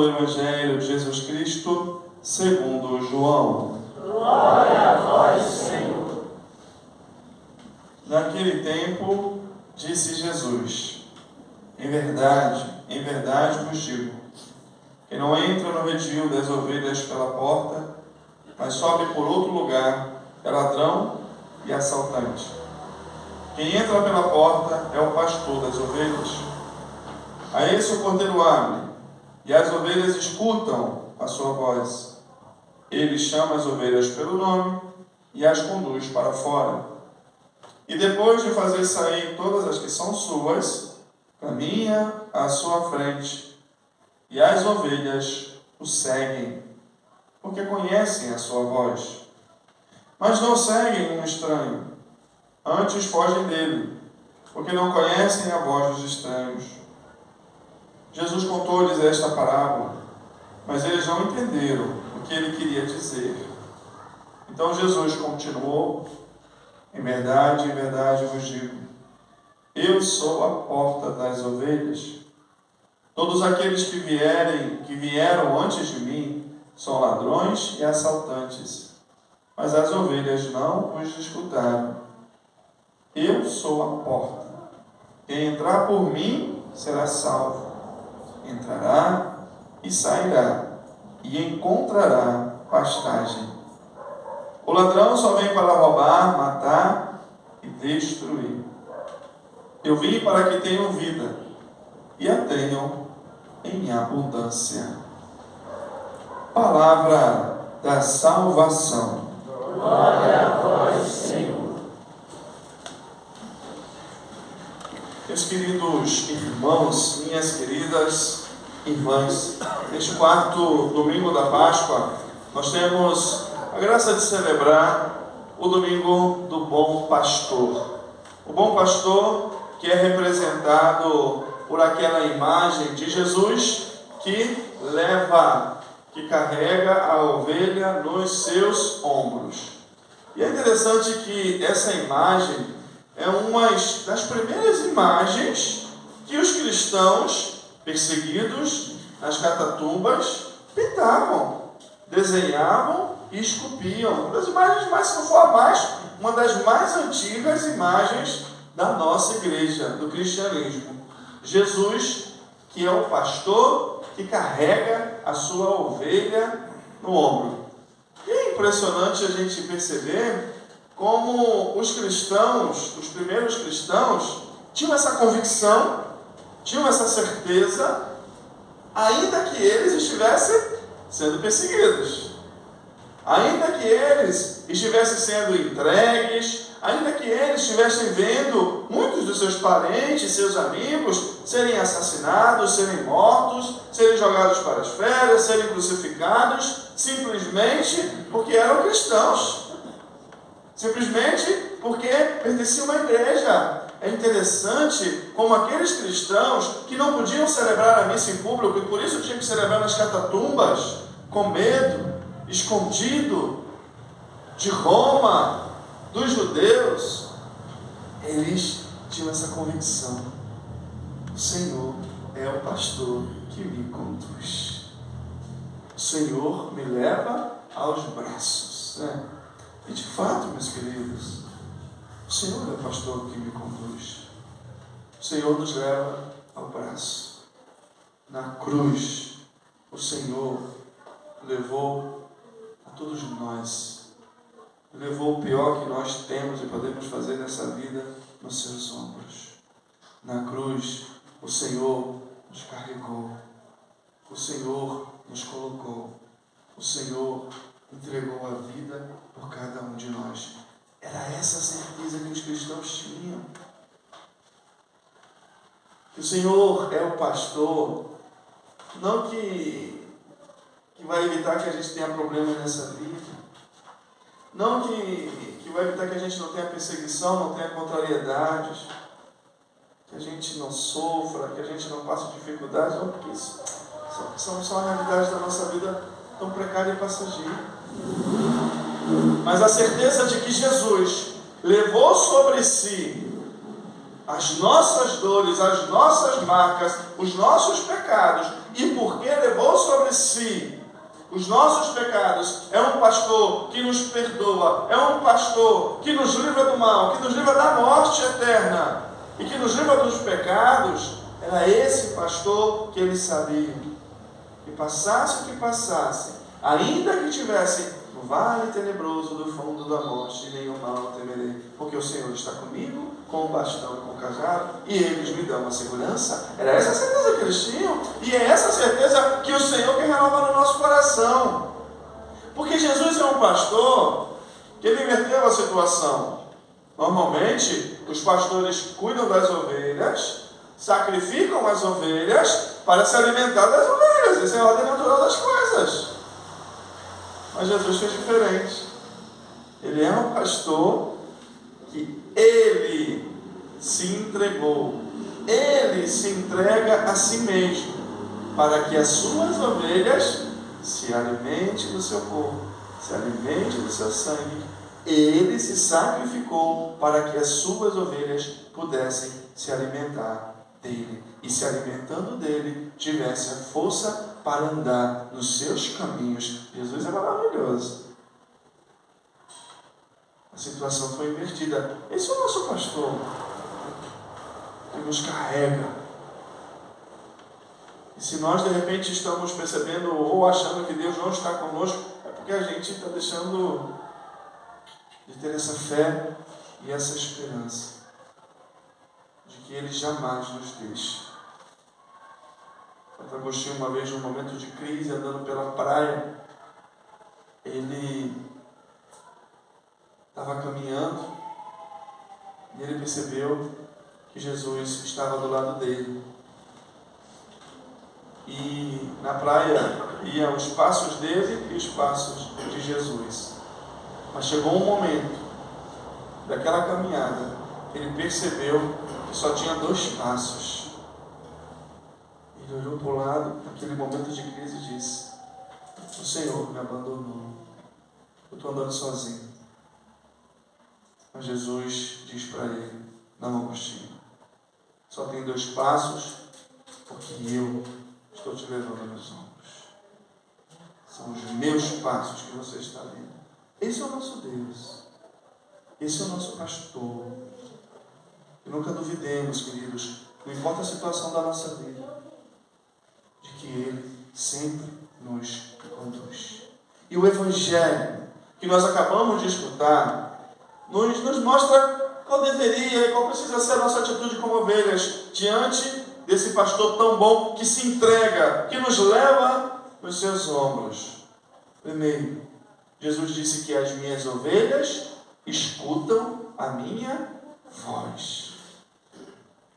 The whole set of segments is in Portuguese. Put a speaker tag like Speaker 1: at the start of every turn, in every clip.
Speaker 1: do Evangelho de Jesus Cristo, segundo João.
Speaker 2: Glória a vós, Senhor.
Speaker 1: Naquele tempo, disse Jesus: em verdade vos digo, que não entra no redil das ovelhas pela porta, mas sobe por outro lugar, é ladrão e assaltante. Quem entra pela porta é o pastor das ovelhas. A esse o cordeiro abre, e as ovelhas escutam a sua voz. Ele chama as ovelhas pelo nome e as conduz para fora. E depois de fazer sair todas as que são suas, caminha à sua frente, e as ovelhas o seguem, porque conhecem a sua voz. Mas não seguem um estranho, antes fogem dele, porque não conhecem a voz dos estranhos. Jesus contou-lhes esta parábola, mas eles não entenderam o que ele queria dizer. Então Jesus continuou: em verdade vos digo, eu sou a porta das ovelhas. Todos aqueles que vieram antes de mim são ladrões e assaltantes, mas as ovelhas não os escutaram. Eu sou a porta. Quem entrar por mim será salvo. Entrará e sairá, e encontrará pastagem. O ladrão só vem para roubar, matar e destruir. Eu vim para que tenham vida, e a tenham em abundância. Palavra da salvação.
Speaker 2: Glória a vós, Senhor.
Speaker 1: Meus queridos irmãos, minhas queridas irmãs, neste quarto domingo da Páscoa, nós temos a graça de celebrar o domingo do Bom Pastor. O Bom Pastor que é representado por aquela imagem de Jesus que carrega a ovelha nos seus ombros. E é interessante que essa imagem é uma das primeiras imagens que os cristãos perseguidos nas catatumbas pintavam, desenhavam e esculpiam. Uma das imagens mais, se não for a mais, uma das mais antigas imagens da nossa igreja, do cristianismo. Jesus, que é o pastor que carrega a sua ovelha no ombro. E é impressionante a gente perceber como os cristãos, os primeiros cristãos, tinham essa convicção, tinham essa certeza, ainda que eles estivessem sendo perseguidos, ainda que eles estivessem sendo entregues, ainda que eles estivessem vendo muitos dos seus parentes, seus amigos, serem assassinados, serem mortos, serem jogados para as feras, serem crucificados, simplesmente porque eram cristãos. Simplesmente porque pertenciam a uma igreja. É interessante como aqueles cristãos que não podiam celebrar a missa em público e por isso tinham que celebrar nas catatumbas, com medo, escondido de Roma, dos judeus, eles tinham essa convicção: o Senhor é o pastor que me conduz. O Senhor me leva aos braços, né? E de fato, meus queridos, o Senhor é o pastor que me conduz. O Senhor nos leva ao braço. Na cruz, o Senhor levou a todos nós, levou o pior que nós temos e podemos fazer nessa vida nos seus ombros. Na cruz, o Senhor nos carregou, o Senhor nos colocou, o Senhor entregou a vida por cada um de nós. Era essa a certeza que os cristãos tinham. Que o Senhor é o pastor, não que vai evitar que a gente tenha problemas nessa vida, não que vai evitar que a gente não tenha perseguição, não tenha contrariedades, que a gente não sofra, que a gente não passe dificuldades, não, porque isso são a realidade da nossa vida tão precária e passageira. Mas a certeza de que Jesus levou sobre si as nossas dores, as nossas marcas, os nossos pecados, e porque levou sobre si os nossos pecados, é um pastor que nos perdoa, é um pastor que nos livra do mal, que nos livra da morte eterna e que nos livra dos pecados. Era esse pastor que ele sabia que passasse o que passasse, ainda que tivesse no vale tenebroso do fundo da morte, nenhum mal temerei, porque o Senhor está comigo, com o bastão e com o cajado, e eles me dão a segurança. Era essa a certeza que eles tinham, e é essa a certeza que o Senhor quer renovar no nosso coração. Porque Jesus é um pastor que ele inverteu a situação. Normalmente, os pastores cuidam das ovelhas, sacrificam as ovelhas para se alimentar das ovelhas. Essa é a ordem natural das coisas. Mas Jesus fez diferente. Ele é um pastor que ele se entregou. Ele se entrega a si mesmo para que as suas ovelhas se alimentem do seu corpo, se alimentem do seu sangue. Ele se sacrificou para que as suas ovelhas pudessem se alimentar dele. E se alimentando dele, tivesse a força para andar nos seus caminhos. Jesus é maravilhoso. A situação foi invertida. Esse é o nosso pastor, que nos carrega. E se nós de repente estamos percebendo ou achando que Deus não está conosco, é porque a gente está deixando de ter essa fé e essa esperança de que Ele jamais nos deixa. Santo Agostinho, uma vez, num momento de crise, andando pela praia, ele estava caminhando e ele percebeu que Jesus estava do lado dele. E na praia iam os passos dele e os passos de Jesus. Mas chegou um momento daquela caminhada, ele percebeu que só tinha 2 passos. Ele olhou para o lado, naquele momento de crise, e disse: o Senhor me abandonou, eu estou andando sozinho. Mas Jesus diz para ele: não, Agostinho, só tem 2 passos, porque eu estou te levando nos ombros. São os meus passos que você está vendo. Esse é o nosso Deus, esse é o nosso pastor. E nunca duvidemos, queridos, não importa a situação da nossa vida, de que Ele sempre nos conduz. E o Evangelho que nós acabamos de escutar nos mostra qual deveria e qual precisa ser a nossa atitude como ovelhas diante desse pastor tão bom que se entrega, que nos leva nos seus ombros. Primeiro, Jesus disse que as minhas ovelhas escutam a minha voz.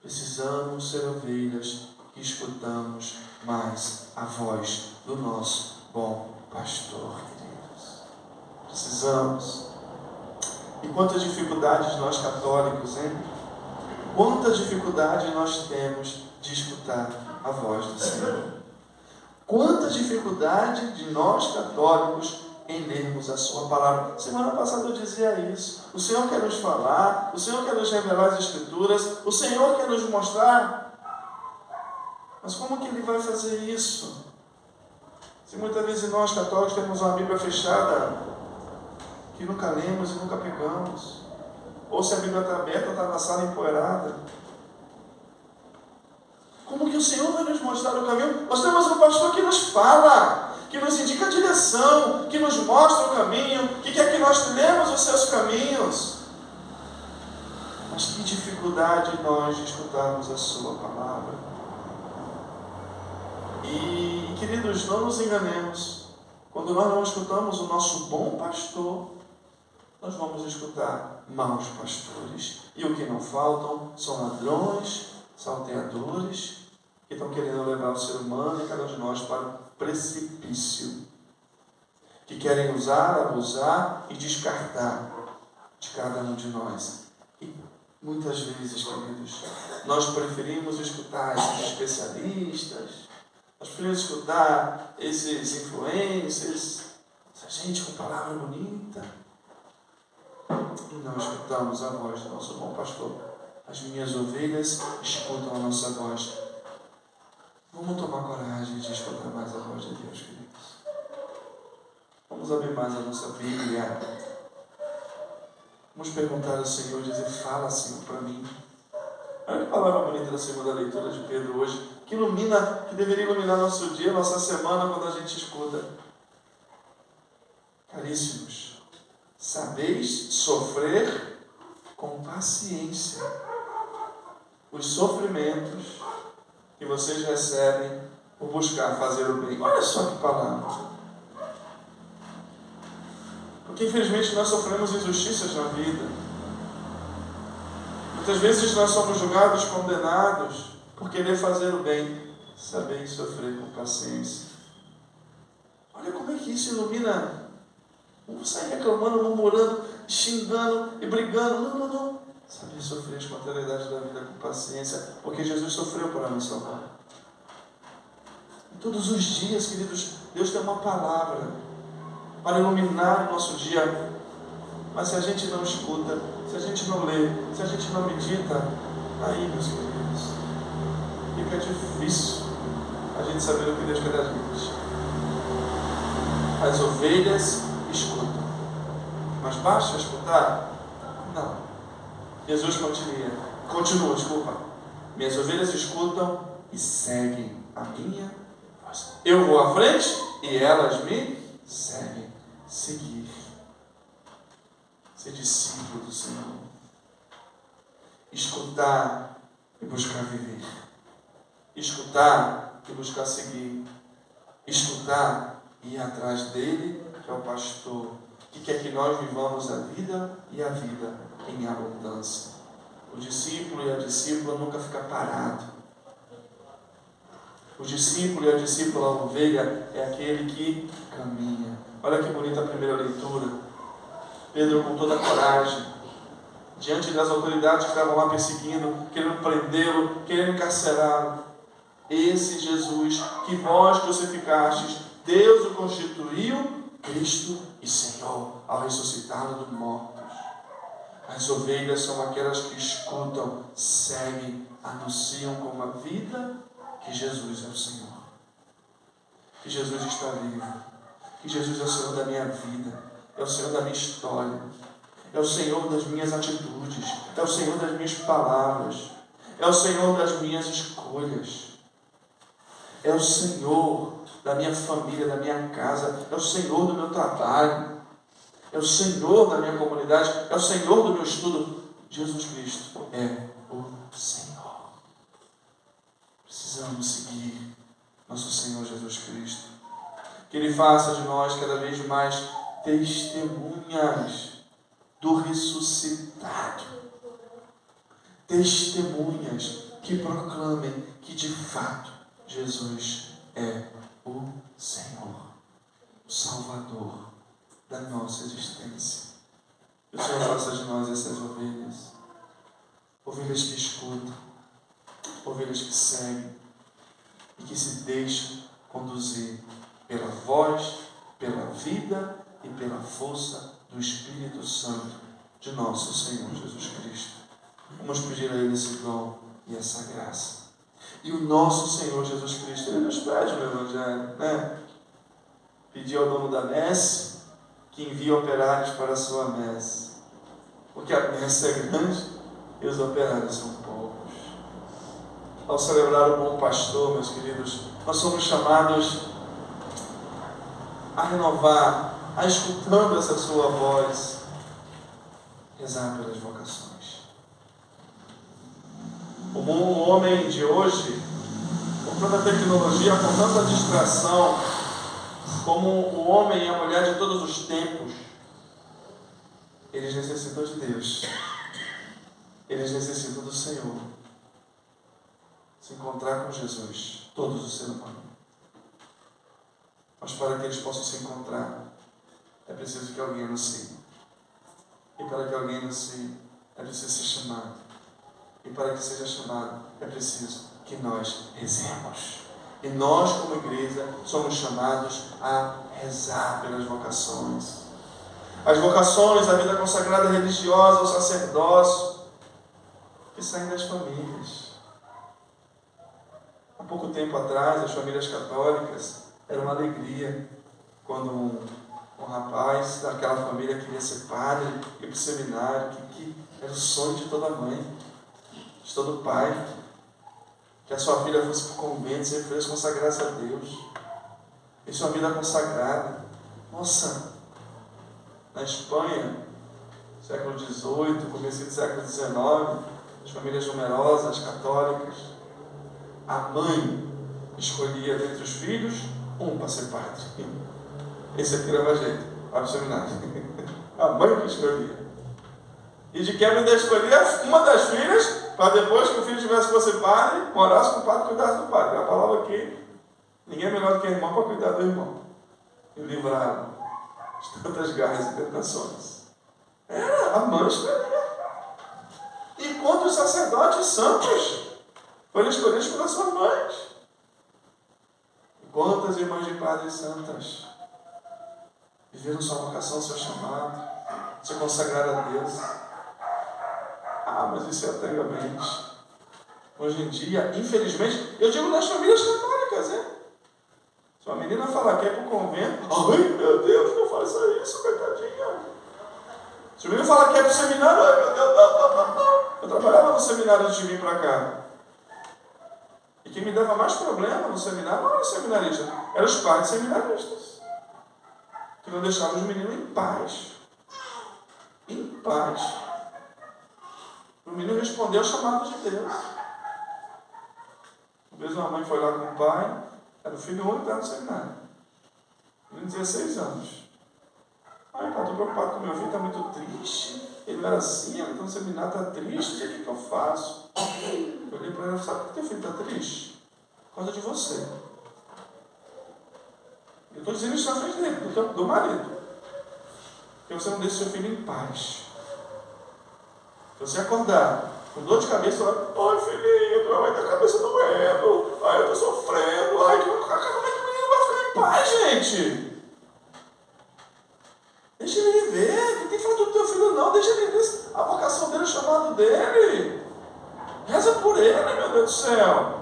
Speaker 1: Precisamos ser ovelhas que escutamos mais a voz do nosso bom pastor, queridos. Precisamos. E quantas dificuldades nós católicos, hein? Quanta dificuldade nós temos de escutar a voz do Senhor. Quanta dificuldade de nós católicos em lermos a sua palavra. Semana passada eu dizia isso. O Senhor quer nos falar, o Senhor quer nos revelar as Escrituras, o Senhor quer nos mostrar. Mas como que Ele vai fazer isso? Se muitas vezes nós católicos temos uma Bíblia fechada, que nunca lemos e nunca pegamos. Ou se a Bíblia está aberta, está na sala empoeirada. Como que o Senhor vai nos mostrar o caminho? Nós temos um pastor que nos fala, que nos indica a direção, que nos mostra o caminho, que quer que nós trilhemos os seus caminhos. Mas que dificuldade nós de escutarmos a sua palavra. E, queridos, não nos enganemos. Quando nós não escutamos o nosso bom pastor, nós vamos escutar maus pastores. E o que não faltam são ladrões, salteadores, que estão querendo levar o ser humano e cada um de nós para o precipício. Que querem usar, abusar e descartar de cada um de nós. E muitas vezes, queridos, nós preferimos escutar esses especialistas, nós preferimos escutar esses influencers, essa gente com palavra bonita, e não escutamos a voz do nosso bom pastor, As minhas ovelhas escutam a nossa voz. Vamos tomar coragem de escutar mais a voz de Deus, queridos. Vamos abrir mais a nossa Bíblia. Vamos perguntar ao Senhor, dizer, fala, Senhor, para mim. Olha que palavra bonita da segunda leitura de Pedro hoje, que ilumina, que deveria iluminar nosso dia, nossa semana, quando a gente escuta. Caríssimos, sabeis sofrer com paciência os sofrimentos que vocês recebem por buscar fazer o bem. Olha só que palavra. Porque infelizmente nós sofremos injustiças na vida. Muitas vezes nós somos julgados, condenados por querer fazer o bem. Saber sofrer com paciência. Olha como é que isso ilumina. Não sair reclamando, murmurando, xingando e brigando. Não. Saber sofrer as contrariedades da vida com paciência, porque Jesus sofreu para nos salvar. E todos os dias, queridos, Deus tem uma palavra para iluminar o nosso dia. Mas se a gente não escuta, se a gente não lê, se a gente não medita, aí, meus queridos, fica difícil a gente saber o que Deus quer da gente. As ovelhas escutam, mas basta escutar? Não. Jesus continua. Minhas ovelhas escutam e seguem a minha voz. Eu vou à frente e elas me seguem. Seguir. Ser discípulo do Senhor. Escutar e buscar viver. Escutar e buscar seguir. Escutar e ir atrás dele, que é o pastor, que quer que nós vivamos a vida e a vida em abundância. O discípulo e a discípula nunca fica parado. O discípulo e a discípula, a ovelha, é aquele que caminha. Olha que bonita a primeira leitura. Pedro, com toda a coragem, diante das autoridades que estavam lá perseguindo, querendo prendê-lo, querendo encarcerá-lo. Esse Jesus que vós crucificastes, Deus o constituiu Cristo e Senhor, ao ressuscitá-lo dos mortos. As ovelhas são aquelas que escutam, seguem, anunciam com a vida que Jesus é o Senhor. Que Jesus está vivo. Que Jesus é o Senhor da minha vida. É o Senhor da minha história. É o Senhor das minhas atitudes. É o Senhor das minhas palavras. É o Senhor das minhas escolhas. É o Senhor da minha família, da minha casa. É o Senhor do meu trabalho. É o Senhor da minha comunidade. É o Senhor do meu estudo. Jesus Cristo é o Senhor. Precisamos seguir nosso Senhor Jesus Cristo. Que Ele faça de nós cada vez mais testemunhas do ressuscitado. Testemunhas que proclamem que de fato Jesus é o Senhor, o Salvador da nossa existência. Que o Senhor faça de nós essas ovelhas. Ovelhas que escutam, ovelhas que seguem e que se deixam conduzir pela voz, pela vida e pela força do Espírito Santo de nosso Senhor Jesus Cristo. Vamos pedir a Ele esse dom e essa graça. E o nosso Senhor Jesus Cristo, Ele nos pede no Evangelho, né? Pedir ao dono da messe que envie operários para a sua messe. Porque a messe é grande e os operários são poucos. Ao celebrar o bom pastor, meus queridos, nós somos chamados a renovar, a escutando essa sua voz, rezar pelas vocações. O homem de hoje, com tanta tecnologia, com tanta distração, como o homem e a mulher de todos os tempos, eles necessitam de Deus. Eles necessitam do Senhor. Se encontrar com Jesus, todos os seres humanos. Mas para que eles possam se encontrar, é preciso que alguém anuncie. E para que alguém anuncie, é preciso ser chamado. E para que seja chamado, é preciso que nós rezemos. E nós, como igreja, somos chamados a rezar pelas vocações. As vocações, a vida consagrada religiosa, o sacerdócio, que que saem das famílias. Há pouco tempo atrás, as famílias católicas eram uma alegria quando um rapaz daquela família queria ser padre, ir para o seminário, que era o sonho de toda mãe, de todo pai, que a sua filha fosse para o convento, ser feliz, consagrasse a Deus, e sua vida consagrada. Nossa, na Espanha, século XVIII, começo do século XIX, as famílias numerosas, católicas, a mãe escolhia dentre os filhos um para ser padre. Esse aqui leva jeito, vai para o seminário. A mãe que escolhia. E de quebra ainda escolhia uma das filhas, para depois que o filho tivesse fosse padre, morasse com o padre e cuidasse do padre. A palavra aqui, ninguém é melhor do que a irmã para cuidar do irmão. E o livraram de tantas garras e tentações. Era a mãe escolhia. E contra os sacerdotes santos, foram escolhidos pelas suas mães. E quantas irmãs de padres santas viveram sua vocação, seu chamado, se consagraram a Deus. Ah, mas isso é antigamente. Hoje em dia, infelizmente, eu digo nas famílias católicas, hein? Se uma menina falar que é para o convento, ai meu Deus, não faça isso, coitadinha. Se o menino falar que é para o seminário, ai meu Deus, não. Eu trabalhava no seminário antes de vir para cá. E quem me dava mais problema no seminário não era o seminarista, eram os pais seminaristas, que não deixavam os meninos em paz. Em paz. O menino respondeu ao chamado de Deus. Uma vez uma mãe foi lá com o pai, era o filho único que estava no seminário. Menino de 16 anos. Ai, pai, estou preocupado com meu filho, está muito triste. Ele não era assim, ele está no seminário, está triste, o que eu faço? Eu olhei para ela e falei, sabe por que teu filho está triste? Por causa de você. Eu estou dizendo isso na frente dele, do marido. Porque você não deixa seu filho em paz. Se você acordar com dor de cabeça, ai filhinho, tu vai ter a cabeça doendo, ai eu estou sofrendo, ai como é que o menino vai ficar em paz, gente? Deixa ele viver, não tem que falar do teu filho não, deixa ele viver a vocação dele, o chamado dele. Reza por ele, meu Deus do céu.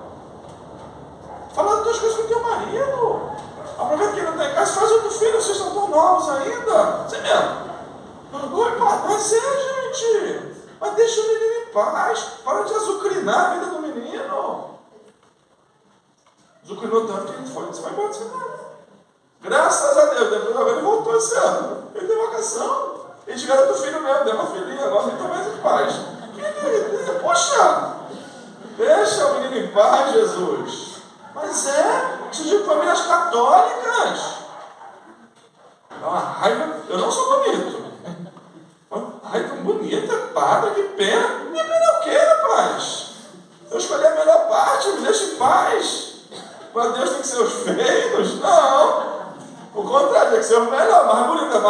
Speaker 1: Fala das tuas coisas com o teu marido. Aproveita que ele não está em casa, faz outro filho, vocês estão tão novos ainda. Você mesmo. Oi, pai, mas gente. Mas deixa o menino em paz. Para de azucrinar a vida do menino. Azucrinou tanto que ele foi, você vai embora do seminário. Graças a Deus, depois agora ele voltou esse ano. Ele tem vocação. Ele tiveram outro filho mesmo, deu uma filhinha, agora ele está mais em paz. Poxa, deixa o menino em paz, Jesus. Mas isso de famílias católicas. Dá uma raiva. Eu não sou bonito. Ai, tão bonita, padre, que pena. Minha pena é o quê, rapaz? Eu escolhi a melhor parte, me deixa em paz. Mas Deus tem que ser os feios? Não. O contrário, tem que ser o melhor, mais bonita.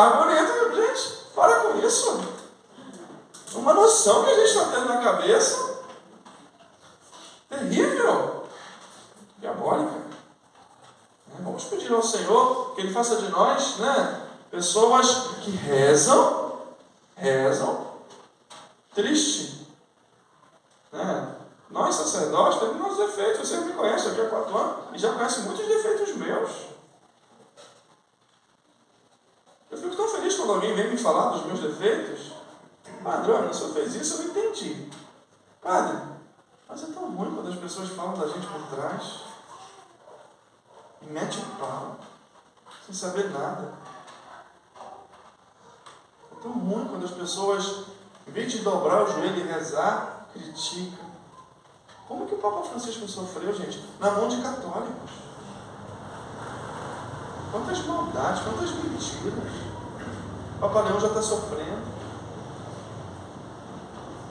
Speaker 1: Gente, para com isso. Uma noção que a gente está tendo na cabeça. Terrível. Diabólica. Vamos pedir ao Senhor que Ele faça de nós, pessoas que rezam, triste. Nós, sacerdotes, temos nossos defeitos. Você me conhece aqui há 4 anos e já conhece muitos defeitos meus. Eu fico tão feliz quando alguém vem me falar dos meus defeitos. Padre, olha, o senhor fez isso, eu não entendi. Padre, mas é tão ruim quando as pessoas falam da gente por trás. E mete o pau, sem saber nada. É tão ruim quando as pessoas, em vez de dobrar o joelho e rezar, criticam. Como que o Papa Francisco sofreu, gente? Na mão de católicos. Quantas maldades, quantas mentiras. O Papa Leão já está sofrendo.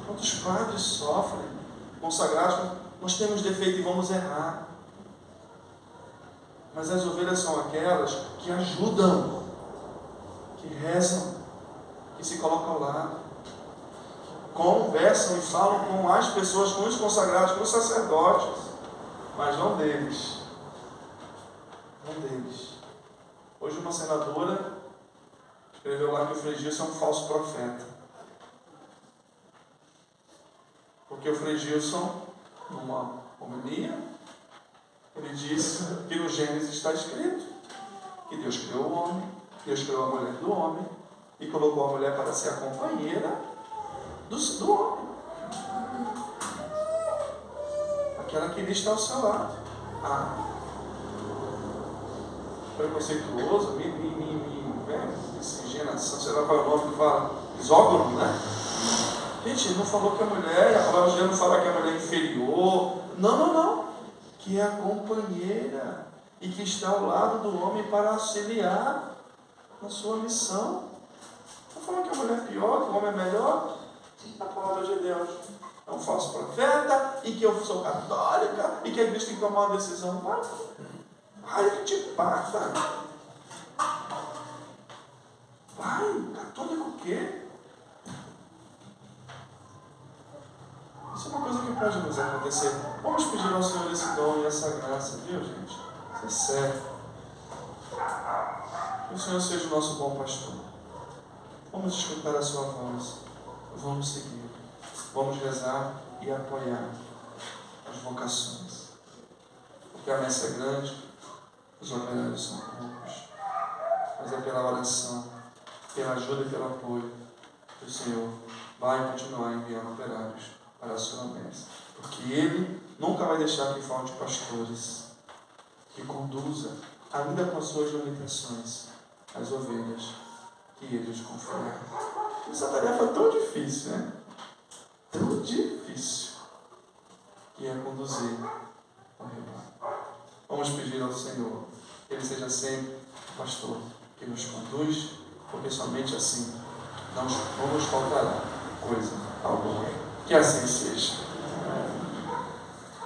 Speaker 1: Quantos padres sofrem, consagrados, nós temos defeito e vamos errar. Mas as ovelhas são aquelas que ajudam, que rezam, que se colocam ao lado, que conversam e falam com as pessoas, com os consagrados, com os sacerdotes, mas não deles. Não deles. Hoje uma senadora escreveu lá que o Frei Gilson é um falso profeta. Por Porque o Frei Gilson, numa homilia, ele disse que no Gênesis está escrito que Deus criou o homem, Deus criou a mulher do homem e colocou a mulher para ser a companheira do homem. Aquela que ele está ao seu lado. Preconceituoso, miscigenação, sei lá qual é o nome que fala, isógono, né? Gente, ele não falou que a mulher, a palavra de Deus não fala que a mulher é inferior. Não. Que é a companheira e que está ao lado do homem para auxiliar na sua missão. Não falando que a mulher é pior, que o homem é melhor. A palavra de Deus é um falso profeta e que eu sou católica e que a igreja tem que tomar uma decisão. Vai, te pata. Vai, católico o quê? Isso é uma coisa que pode nos acontecer. Vamos pedir ao Senhor esse dom e essa graça, viu, gente? Isso é sério. Que o Senhor seja o nosso bom pastor. Vamos escutar a sua voz. Vamos seguir. Vamos rezar e apoiar as vocações. Porque a messe é grande, os operários são poucos. Mas é pela oração, pela ajuda e pelo apoio que o Senhor vai continuar enviando operários para a sua messe. Porque Ele nunca vai deixar que falte pastores que conduza, ainda com as suas limitações, as ovelhas que Ele os confiou. Essa tarefa é tão difícil, né? Tão difícil, que é conduzir o rebanho. Vamos pedir ao Senhor que Ele seja sempre o pastor que nos conduz, porque somente assim não nos faltará coisa alguma. Que assim seja.